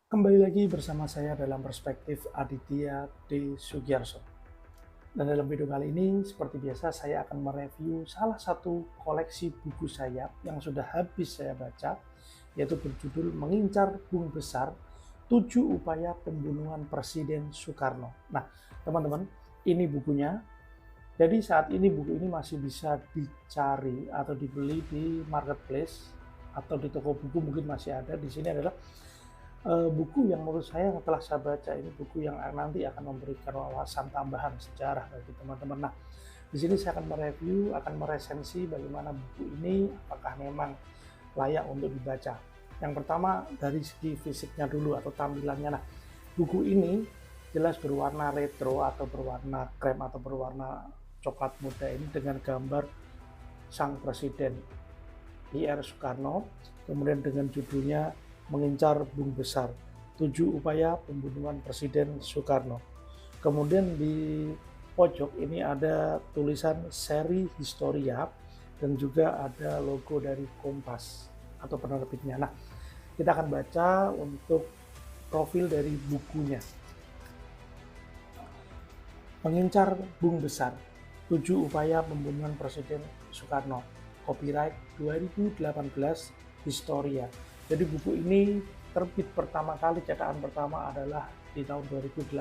Kembali lagi bersama saya dalam perspektif Aditya D. Sugiarso. Dan dalam video kali ini, seperti biasa, saya akan mereview salah satu koleksi buku saya yang sudah habis saya baca, yaitu berjudul Mengincar Bung Besar, 7 Upaya Pembunuhan Presiden Soekarno. Nah, teman-teman, ini bukunya. Jadi saat ini buku ini masih bisa dicari atau dibeli di marketplace atau di toko buku mungkin masih ada. Di sini adalah buku yang menurut saya yang telah saya baca ini buku yang nanti akan memberikan wawasan tambahan sejarah bagi teman-teman. Nah, di sini saya akan mereview, akan meresensi bagaimana buku ini, apakah memang layak untuk dibaca. Yang pertama dari segi fisiknya dulu atau tampilannya. Nah, buku ini jelas berwarna retro atau berwarna krem atau berwarna coklat muda ini dengan gambar sang presiden I.R. Soekarno, kemudian dengan judulnya Mengincar Bung Besar, 7 Upaya Pembunuhan Presiden Soekarno. Kemudian di pojok ini ada tulisan seri Historia dan juga ada logo dari Kompas atau penerbitnya. Nah, kita akan baca untuk profil dari bukunya. Mengincar Bung Besar, 7 Upaya Pembunuhan Presiden Soekarno. Copyright 2018 Historia. Jadi buku ini terbit pertama kali, cetakan pertama adalah di tahun 2018.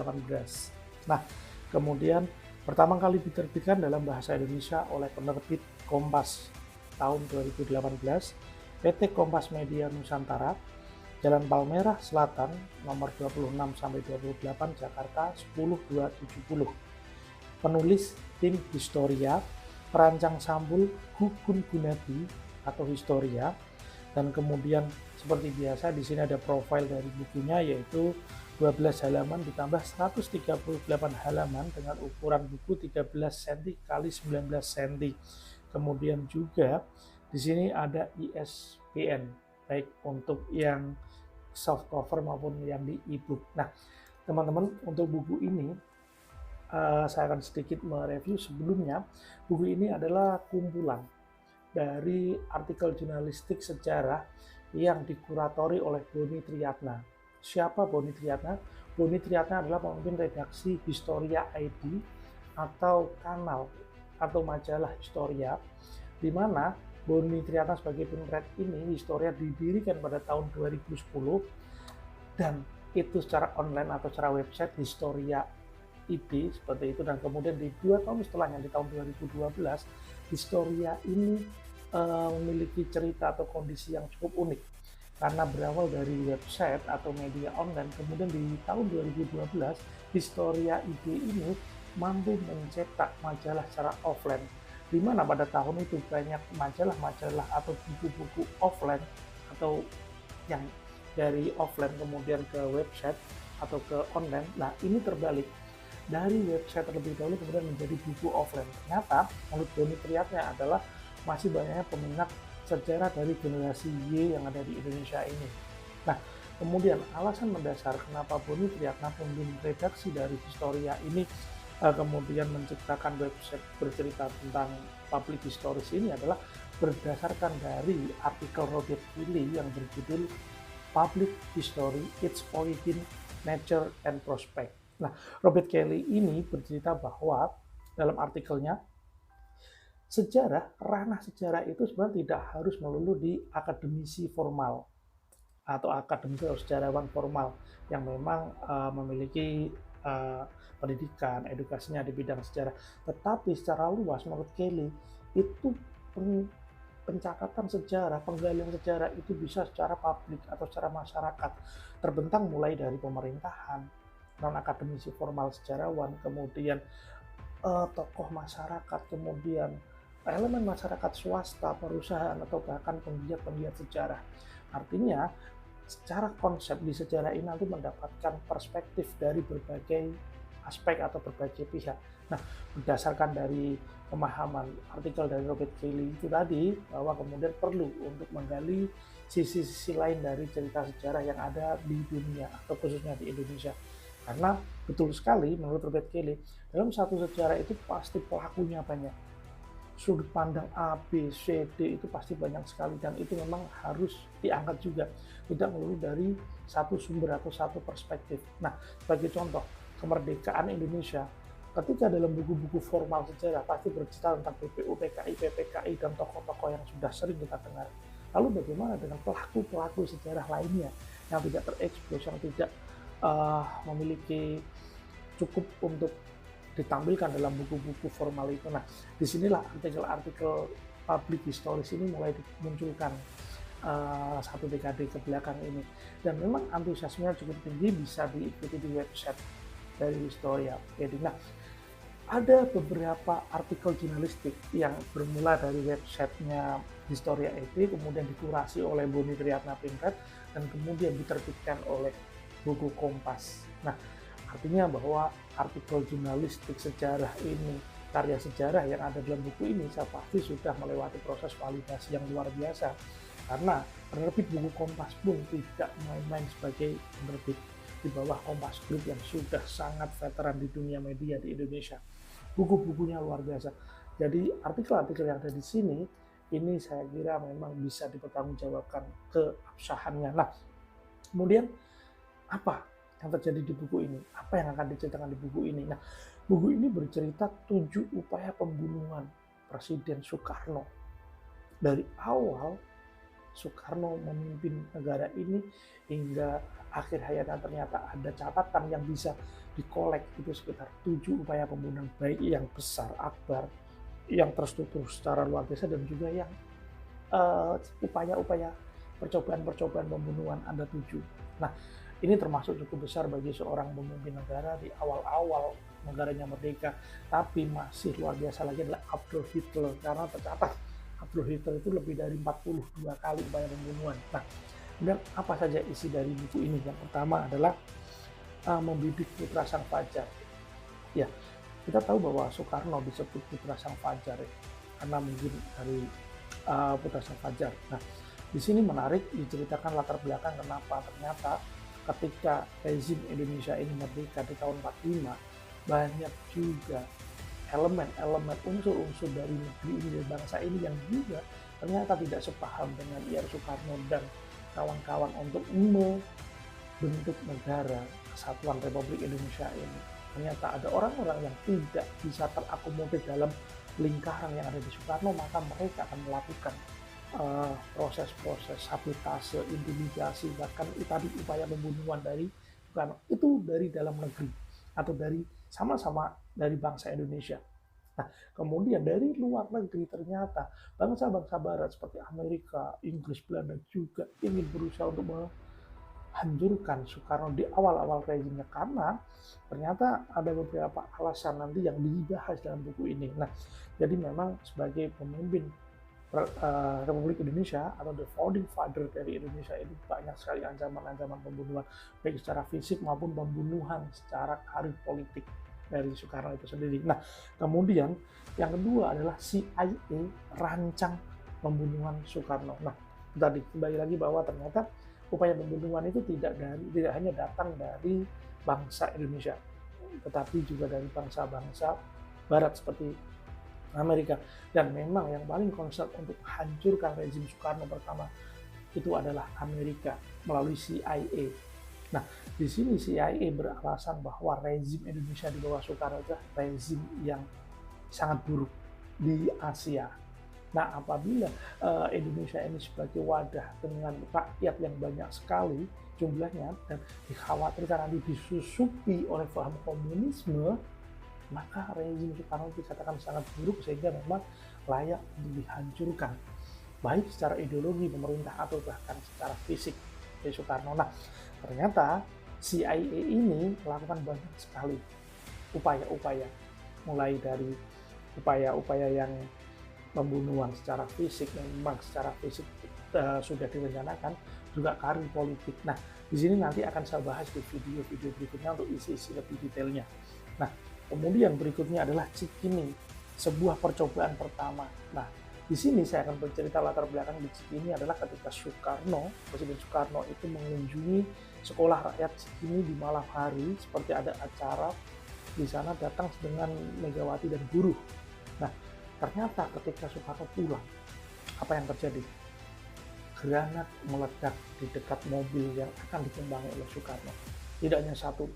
Nah, kemudian pertama kali diterbitkan dalam bahasa Indonesia oleh penerbit Kompas tahun 2018, PT Kompas Media Nusantara, Jalan Palmerah Selatan, nomor 26 sampai 28 Jakarta 10270. Penulis tim Historia, perancang sambul Gugun Gunadi atau Historia, dan kemudian seperti biasa di sini ada profil dari bukunya yaitu 12 halaman ditambah 138 halaman dengan ukuran buku 13 cm kali 19 cm. Kemudian juga di sini ada ISBN baik untuk yang soft cover maupun yang di e-book. Nah, teman-teman, untuk buku ini saya akan sedikit mereview sebelumnya. Buku ini adalah kumpulan dari artikel jurnalistik sejarah yang dikuratori oleh Boni Triatna. Siapa Boni Triatna? Boni Triatna adalah pemimpin redaksi Historia ID atau kanal atau majalah Historia, di mana Boni Triatna sebagai penulis ini Historia didirikan pada tahun 2010 dan itu secara online atau secara website Historia ID seperti itu, dan kemudian di 2 tahun setelahnya di tahun 2012 Historia ini memiliki cerita atau kondisi yang cukup unik karena berawal dari website atau media online. Kemudian di tahun 2012 Historia ID ini mampu mencetak majalah secara offline, di mana pada tahun itu banyak majalah-majalah atau buku-buku offline atau yang dari offline kemudian ke website atau ke online. Nah, ini terbalik, dari website terlebih dahulu kemudian menjadi buku offline. Ternyata menurut Boni Triatna adalah masih banyaknya peminat sejarah dari generasi Y yang ada di Indonesia ini. Nah, kemudian alasan mendasar kenapa Boni Triatna pemimpin redaksi dari Historia ini kemudian menciptakan website bercerita tentang public histories ini adalah berdasarkan dari artikel Robert Kelly yang berjudul Public History, Its Origin, Nature, and Prospect. Nah, Robert Kelly ini bercerita bahwa dalam artikelnya, ranah sejarah itu sebenarnya tidak harus melulu di akademisi formal atau akademisi atau sejarawan formal yang memang memiliki pendidikan, edukasinya di bidang sejarah. Tetapi secara luas menurut Kelly itu pencatatan sejarah, penggalian sejarah itu bisa secara publik atau secara masyarakat, terbentang mulai dari pemerintahan, non akademisi formal sejarawan, kemudian tokoh masyarakat, kemudian elemen masyarakat swasta, perusahaan, atau bahkan penggiat-penggiat sejarah. Artinya, secara konsep di sejarah ini nanti mendapatkan perspektif dari berbagai aspek atau berbagai pihak. Nah, berdasarkan dari pemahaman artikel dari Robert Kelly itu tadi, bahwa kemudian perlu untuk menggali sisi-sisi lain dari cerita sejarah yang ada di dunia atau khususnya di Indonesia. Karena betul sekali menurut Robert Kelly, dalam satu sejarah itu pasti pelakunya banyak. sudut pandang A, B, C, D itu pasti banyak sekali, dan itu memang harus diangkat juga, tidak melulu dari satu sumber atau satu perspektif. Nah, sebagai contoh, kemerdekaan Indonesia, ketika dalam buku-buku formal sejarah pasti bercerita tentang PPU, PKI, PPKI, dan tokoh-tokoh yang sudah sering kita dengar. Lalu bagaimana dengan pelaku-pelaku sejarah lainnya yang tidak terekspos, yang tidak memiliki cukup untuk ditampilkan dalam buku-buku formal itu. Nah, disinilah artikel-artikel public historis ini mulai dimunculkan satu dekade ke belakang ini. Dan memang antusiasmenya cukup tinggi, bisa diikuti di website dari Historia. Jadi, nah, ada beberapa artikel jurnalistik yang bermula dari websitenya Historia EP, kemudian dikurasi oleh Boni Triatnatingrat, dan kemudian diterbitkan oleh Buku Kompas. Nah, artinya bahwa artikel jurnalistik sejarah ini, karya sejarah yang ada dalam buku ini, saya pasti sudah melewati proses validasi yang luar biasa. Karena penerbit Buku Kompas pun tidak main-main sebagai penerbit di bawah Kompas Group yang sudah sangat veteran di dunia media di Indonesia. Buku-bukunya luar biasa. Jadi artikel-artikel yang ada di sini, ini saya kira memang bisa dipertanggungjawabkan keabsahannya. Nah, kemudian apa yang terjadi di buku ini? Apa yang akan diceritakan di buku ini? Nah, buku ini bercerita 7 upaya pembunuhan Presiden Soekarno. Dari awal Soekarno memimpin negara ini hingga akhir hayatnya, ternyata ada catatan yang bisa dikolek, itu sekitar 7 upaya pembunuhan, baik yang besar, akbar, yang terstruktur secara luar biasa, dan juga yang upaya-upaya percobaan pembunuhan ada 7. Nah, ini termasuk cukup besar bagi seorang pemimpin negara di awal-awal negaranya merdeka, tapi masih luar biasa lagi adalah Adolf Hitler, karena tercatat Adolf Hitler itu lebih dari 42 kali upaya pembunuhan. Nah, kemudian apa saja isi dari buku ini? Yang pertama adalah membidik putra sang fajar. Ya, kita tahu bahwa Soekarno disebut putra sang fajar ya, karena mungkin dari putra sang fajar. Nah, di sini menarik diceritakan latar belakang kenapa ternyata ketika rezim Indonesia ini merdeka di tahun 45, banyak juga elemen-elemen, unsur-unsur dari negeri ini dan bangsa ini yang juga ternyata tidak sepaham dengan IR Soekarno dan kawan-kawan untuk membentuk negara Kesatuan Republik Indonesia ini. Ternyata ada orang-orang yang tidak bisa terakomodir dalam lingkaran yang ada di Soekarno, maka mereka akan melakukan proses-proses sabotase, intimidasi, bahkan tadi upaya pembunuhan dari Soekarno itu dari dalam negeri atau dari sama-sama dari bangsa Indonesia. Nah, kemudian dari luar negeri ternyata bangsa-bangsa barat seperti Amerika, Inggris, Belanda juga ingin berusaha untuk menghancurkan Soekarno di awal-awal rezimnya, karena ternyata ada beberapa alasan nanti yang dibahas dalam buku ini. Nah, jadi memang sebagai pemimpin Republik Indonesia atau the founding father dari Indonesia ini banyak sekali ancaman-ancaman pembunuhan, baik secara fisik maupun pembunuhan secara karir politik dari Soekarno itu sendiri. Nah, kemudian yang kedua adalah CIA rancang pembunuhan Soekarno. Nah, tadi kembali lagi bahwa ternyata upaya pembunuhan itu tidak hanya datang dari bangsa Indonesia, tetapi juga dari bangsa-bangsa Barat seperti Amerika. Dan memang yang paling concern untuk hancurkan rezim Soekarno pertama itu adalah Amerika melalui CIA. Nah, di sini CIA beralasan bahwa rezim Indonesia di bawah Soekarno adalah rezim yang sangat buruk di Asia. Nah, apabila Indonesia ini sebagai wadah dengan rakyat yang banyak sekali jumlahnya dan dikhawatirkan nanti disusupi oleh paham komunisme, maka rezim Soekarno dikatakan sangat buruk sehingga memang layak untuk dihancurkan, baik secara ideologi pemerintah atau bahkan secara fisik dari Soekarno. Nah, ternyata CIA ini melakukan banyak sekali upaya-upaya, mulai dari upaya-upaya yang pembunuhan secara fisik, memang secara fisik sudah direncanakan, juga karir politik. Nah, di sini nanti akan saya bahas di video-video berikutnya untuk isi-isi lebih detailnya. Nah, kemudian berikutnya adalah Cikini, sebuah percobaan pertama. Nah, di sini saya akan bercerita latar belakang di Cikini adalah ketika Presiden Soekarno itu mengunjungi sekolah rakyat Cikini di malam hari, seperti ada acara di sana, datang dengan Megawati dan guru. Nah, Ternyata ketika Soekarno pulang, apa yang terjadi? Granat meledak di dekat mobil yang akan ditumpangi oleh Soekarno. Tidak hanya satu,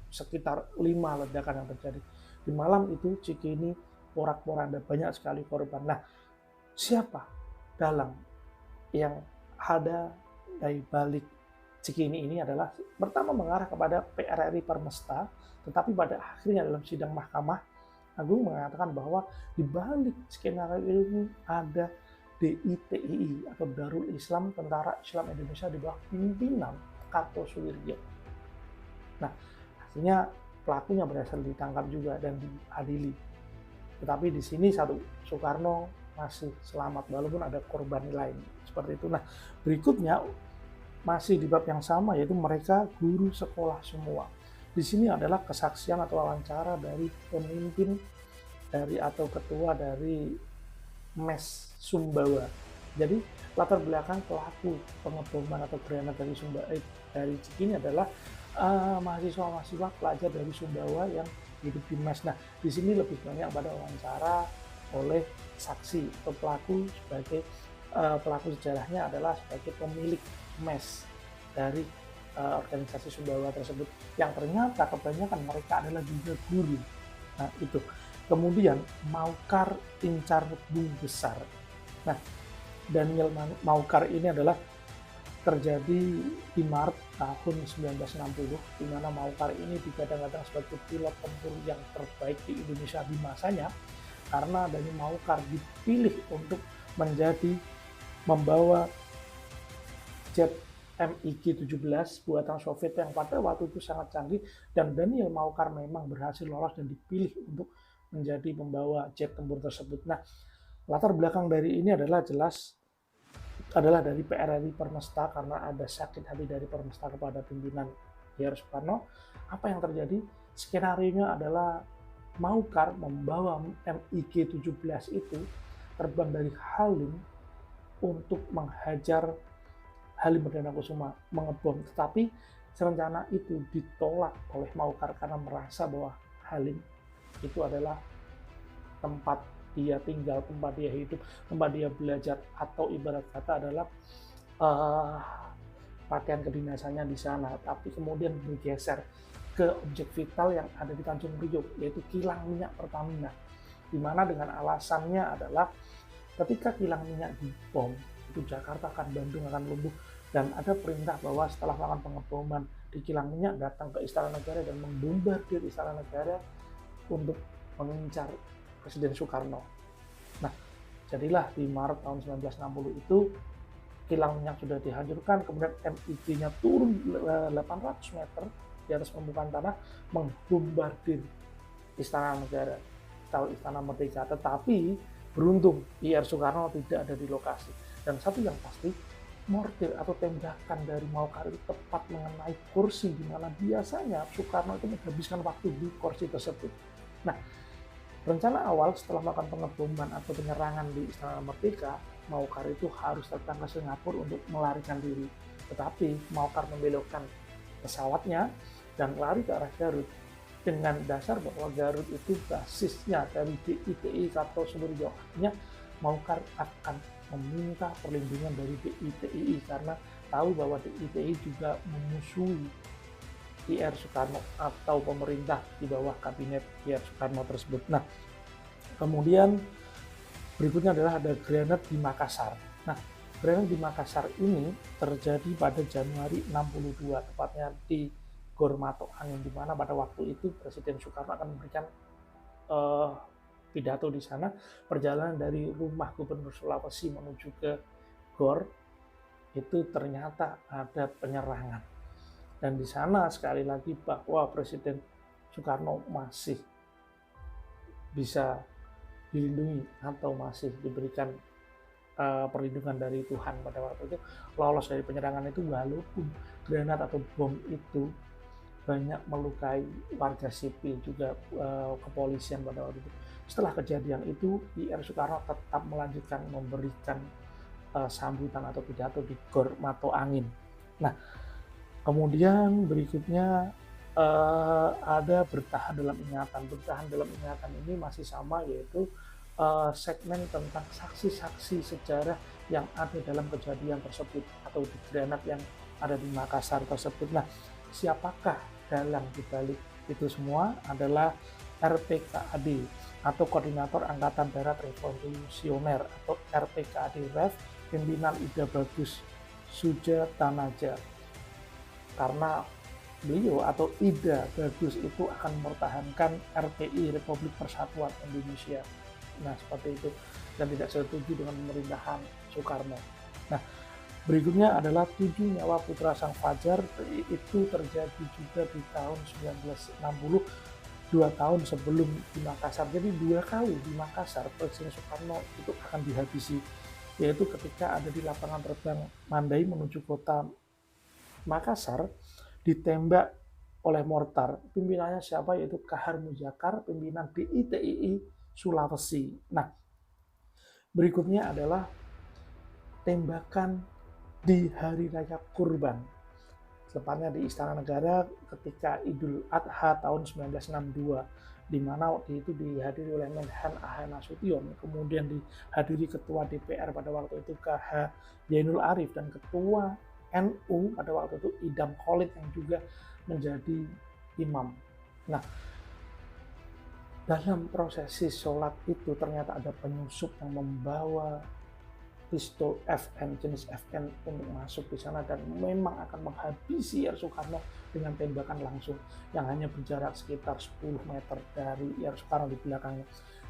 sekitar 5 ledakan yang terjadi. Di malam itu Cikini porak-poranda, banyak sekali korban. Nah, siapa dalang yang ada dari balik Cikini ini adalah pertama mengarah kepada PRRI Permesta, tetapi pada akhirnya dalam sidang Mahkamah Agung mengatakan bahwa di balik skenario ini ada DITII atau Darul Islam Tentara Islam Indonesia di bawah pimpinan Kartosuwiryo. Nah, akhirnya pelakunya berhasil ditangkap juga dan diadili. Tetapi di sini Soekarno masih selamat walaupun ada korban lain seperti itu. Nah, berikutnya masih di bab yang sama, yaitu mereka guru sekolah semua. Di sini adalah kesaksian atau wawancara dari pemimpin dari atau ketua dari MES Sumbawa. Jadi latar belakang pelaku pengeboman atau granat dari Cikini adalah mahasiswa-mahasiswa pelajar dari Sumbawa yang hidup di MES. Nah, di sini lebih banyak pada wawancara oleh saksi atau pelaku sebagai pelaku sejarahnya adalah sebagai pemilik MES dari organisasi Sumbawa tersebut, yang ternyata kebanyakan mereka adalah juga guru. Nah, itu. Kemudian Maucar incar Bung Besar. Nah, Daniel Maucar ini adalah terjadi di Maret tahun 1960, di mana Maucar ini digadang-gadang sebagai pilot tempur yang terbaik di Indonesia di masanya, karena Daniel Maucar dipilih untuk membawa jet MiG-17 buatan Soviet yang pada waktu itu sangat canggih, dan Daniel Maucar memang berhasil lolos dan dipilih untuk menjadi pembawa jet tempur tersebut. Nah, latar belakang dari ini adalah dari PRRI Permesta, karena ada sakit hati dari Permesta kepada pimpinan DR Soekarno. Apa yang terjadi? Skenario-nya adalah Maucar membawa MiG-17 itu terbang dari Halim untuk menghajar Halim Perdana Kusuma, mengebom. Tetapi rencana itu ditolak oleh Maucar karena merasa bahwa Halim itu adalah tempat dia tinggal, tempat dia hidup, tempat dia belajar, atau ibarat kata adalah pakaian kedinasannya di sana. Tapi kemudian bergeser ke objek vital yang ada di Tanjung Priok, yaitu kilang minyak Pertamina, di mana dengan alasannya adalah ketika kilang minyak dibom, itu Jakarta akan, Bandung akan lumpuh, dan ada perintah bahwa setelah melakukan pengeboman di kilang minyak, datang ke Istana Negara dan membombardir Istana Negara untuk mengincar Presiden Soekarno. Nah, jadilah di Maret tahun 1960 itu kilang minyak sudah dihancurkan, kemudian MiG-nya turun 800 meter di atas permukaan tanah, membombardir Istana Negara atau Istana Merdeka. Tetapi beruntung IR Soekarno tidak ada di lokasi. Dan satu yang pasti, mortir atau tembakan dari Maucar itu tepat mengenai kursi, di mana biasanya Soekarno itu menghabiskan waktu di kursi tersebut. Nah, rencana awal setelah melakukan pengeboman atau penyerangan di Istana Merdeka, Maucar itu harus terbang ke Singapura untuk melarikan diri. Tetapi Maucar membelokkan pesawatnya dan lari ke arah Garut dengan dasar bahwa Garut itu basisnya dari DITI Kartosuwiryo. Artinya Maucar akan meminta perlindungan dari DITI karena tahu bahwa DITI juga memusuhi IR Soekarno atau pemerintah di bawah kabinet IR Soekarno tersebut. Nah, kemudian berikutnya adalah ada granat di Makassar. Nah, granat di Makassar ini terjadi pada Januari 62, tepatnya di Gor Mato Angin, di mana pada waktu itu Presiden Soekarno akan memberikan pidato di sana. Perjalanan dari rumah Gubernur Sulawesi menuju ke Gor itu ternyata ada penyerangan. Dan di sana sekali lagi bahwa Presiden Soekarno masih bisa dilindungi atau masih diberikan perlindungan dari Tuhan pada waktu itu, lolos dari penyerangan itu, walaupun granat atau bom itu banyak melukai warga sipil juga kepolisian pada waktu itu. Setelah kejadian itu, IR Soekarno tetap melanjutkan memberikan sambutan atau pidato di Gor Mato Angin. Nah, kemudian berikutnya ada bertahan dalam ingatan. Bertahan dalam ingatan ini masih sama, yaitu segmen tentang saksi-saksi sejarah yang ada dalam kejadian tersebut atau di granat yang ada di Makassar tersebut. Nah, siapakah dalang dibalik itu semua adalah RPKAD atau Koordinator Angkatan Darat Revolusioner atau RPKAD REV, pimpinan Ida Bagus Sujatanaja. Karena beliau atau Ida Bagus itu akan mempertahankan RPI Republik Persatuan Indonesia. Nah, seperti itu, dan tidak setuju dengan pemerintahan Soekarno. Nah, berikutnya adalah 7 nyawa putra sang fajar. Itu terjadi juga di tahun 1960, 2 tahun sebelum di Makassar. Jadi 2 kali di Makassar Presiden Soekarno itu akan dihabisi, yaitu ketika ada di lapangan terbang Mandai menuju kota Makassar, ditembak oleh mortar. Pimpinannya siapa? Yaitu Kahar Mujakar, pimpinan DITII Sulawesi. Nah, berikutnya adalah tembakan di Hari Raya Kurban, tepatnya di Istana Negara ketika Idul Adha tahun 1962, di mana waktu itu dihadiri oleh Menhan A.H. Nasution, kemudian dihadiri Ketua DPR pada waktu itu KH Zainul Arif, dan Ketua NU pada waktu itu Idam Khalid yang juga menjadi imam. Nah, dalam prosesi sholat itu ternyata ada penyusup yang membawa pistol FN, jenis FN untuk masuk di sana dan memang akan menghabisi R. Soekarno dengan tembakan langsung yang hanya berjarak sekitar 10 meter dari R. Soekarno di belakangnya.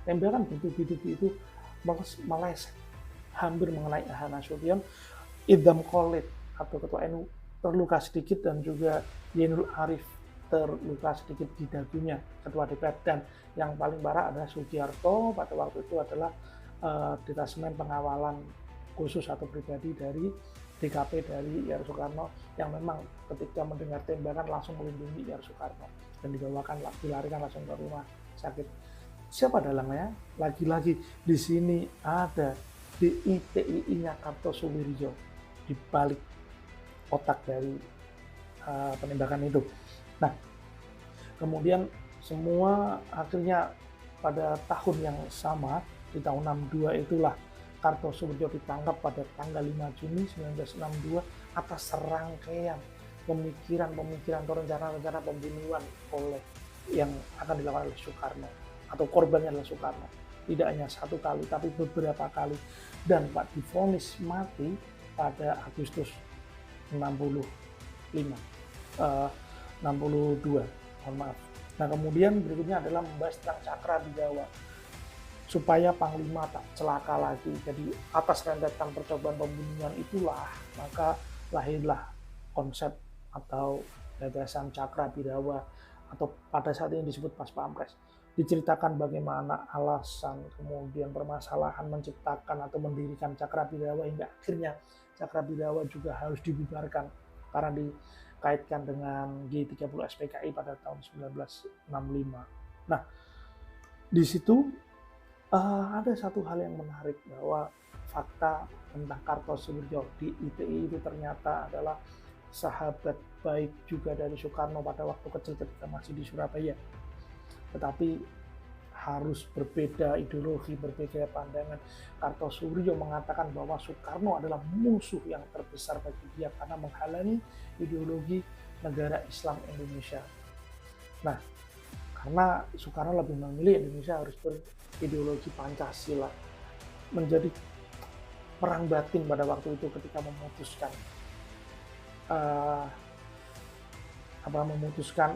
Tembakan begitu-begitu itu meleset hampir mengenai A.H. Nasution. Idam Khalid atau Ketua NU terluka sedikit dan juga Zainul Arif terluka sedikit di dagunya, Ketua DPR. Dan yang paling parah adalah Sugiarto, pada waktu itu adalah detasmen pengawalan khusus atau pribadi dari DKP dari R. Soekarno yang memang ketika mendengar tembakan langsung melindungi R. Soekarno dan dilarikan langsung ke rumah sakit. Siapa dalangnya? Lagi-lagi di sini ada DITII-nya Kartosuwiryo di balik otak dari penembakan itu. Nah, kemudian semua akhirnya pada tahun yang sama, di tahun 62 itulah Kartosuwiryo ditangkap pada tanggal 5 Juni 1962 atas serangkaian pemikiran atau rencana-rencana pembunuhan oleh yang akan dilakukan oleh Soekarno atau korbannya adalah Soekarno. Tidak hanya satu kali tapi beberapa kali, dan Pak divonis mati pada Agustus 62, mohon maaf. Nah, kemudian berikutnya adalah membahas tentang Cakra Bidawa supaya Panglima tak celaka lagi. Jadi atas rentetan percobaan pembunuhan itulah maka lahirlah konsep atau gagasan Cakra Bidawa atau pada saat ini disebut Pas Pampres. Diceritakan bagaimana alasan kemudian permasalahan menciptakan atau mendirikan Cakra Bidawa hingga akhirnya Cakra Bidawa juga harus dibubarkan karena dikaitkan dengan G30 SPKI pada tahun 1965. Nah, di situ ada satu hal yang menarik bahwa fakta tentang Kartosuwiryo di ITI itu ternyata adalah sahabat baik juga dari Soekarno pada waktu kecil ketika masih di Surabaya. Tetapi harus berbeda ideologi, berbeda pandangan. Kartosuwiryo mengatakan bahwa Soekarno adalah musuh yang terbesar bagi dia karena menghalangi ideologi negara Islam Indonesia. Nah, karena Soekarno lebih memilih Indonesia harus berideologi Pancasila, menjadi perang batin pada waktu itu ketika memutuskan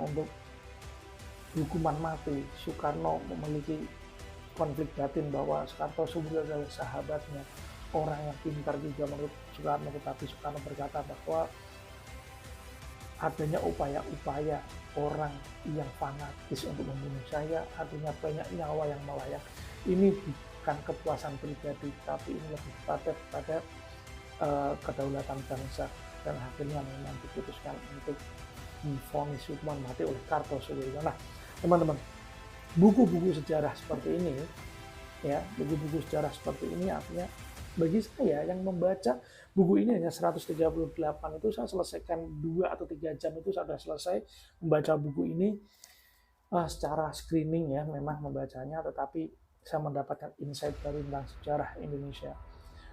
untuk hukuman mati. Soekarno memiliki konflik batin bahwa Kartosuwiryo adalah sahabatnya, orang yang pintar juga menurut Soekarno, tetapi Soekarno berkata bahwa adanya upaya-upaya orang yang fanatis untuk membunuh saya, artinya banyak nyawa yang melayang. Ini bukan kepuasan pribadi, tapi ini lebih pada kedaulatan bangsa, dan akhirnya memang diputuskan untuk divonis hukuman mati oleh Kartosuwiryo. Nah, teman-teman, buku-buku sejarah seperti ini, ya, buku-buku sejarah seperti ini artinya bagi saya yang membaca buku ini hanya 138 itu saya selesaikan 2 atau 3 jam itu sudah selesai membaca buku ini secara screening ya, memang membacanya, tetapi saya mendapatkan insight baru tentang sejarah Indonesia.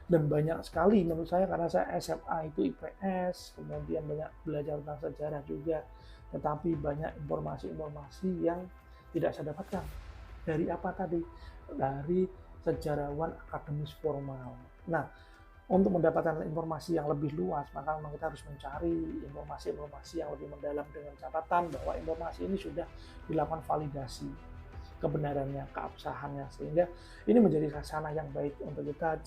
Dan banyak sekali menurut saya, karena saya SMA itu IPS, kemudian banyak belajar tentang sejarah juga, tetapi banyak informasi-informasi yang tidak saya dapatkan. Dari apa tadi? Dari sejarawan akademis formal. Nah, untuk mendapatkan informasi yang lebih luas, maka memang kita harus mencari informasi-informasi yang lebih mendalam dengan catatan bahwa informasi ini sudah dilakukan validasi kebenarannya, keabsahannya, sehingga ini menjadi sarana yang baik untuk kita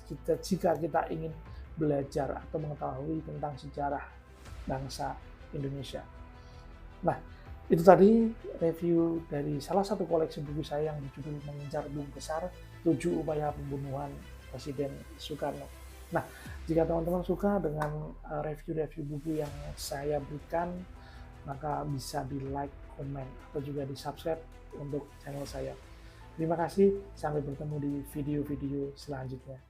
jika kita ingin belajar atau mengetahui tentang sejarah bangsa Indonesia. Nah, itu tadi review dari salah satu koleksi buku saya yang berjudul Mengejar Bung Besar, 7 Upaya Pembunuhan Presiden Soekarno. Nah, jika teman-teman suka dengan review-review buku yang saya berikan, maka bisa di like, komen, atau juga di subscribe untuk channel saya. Terima kasih, sampai bertemu di video-video selanjutnya.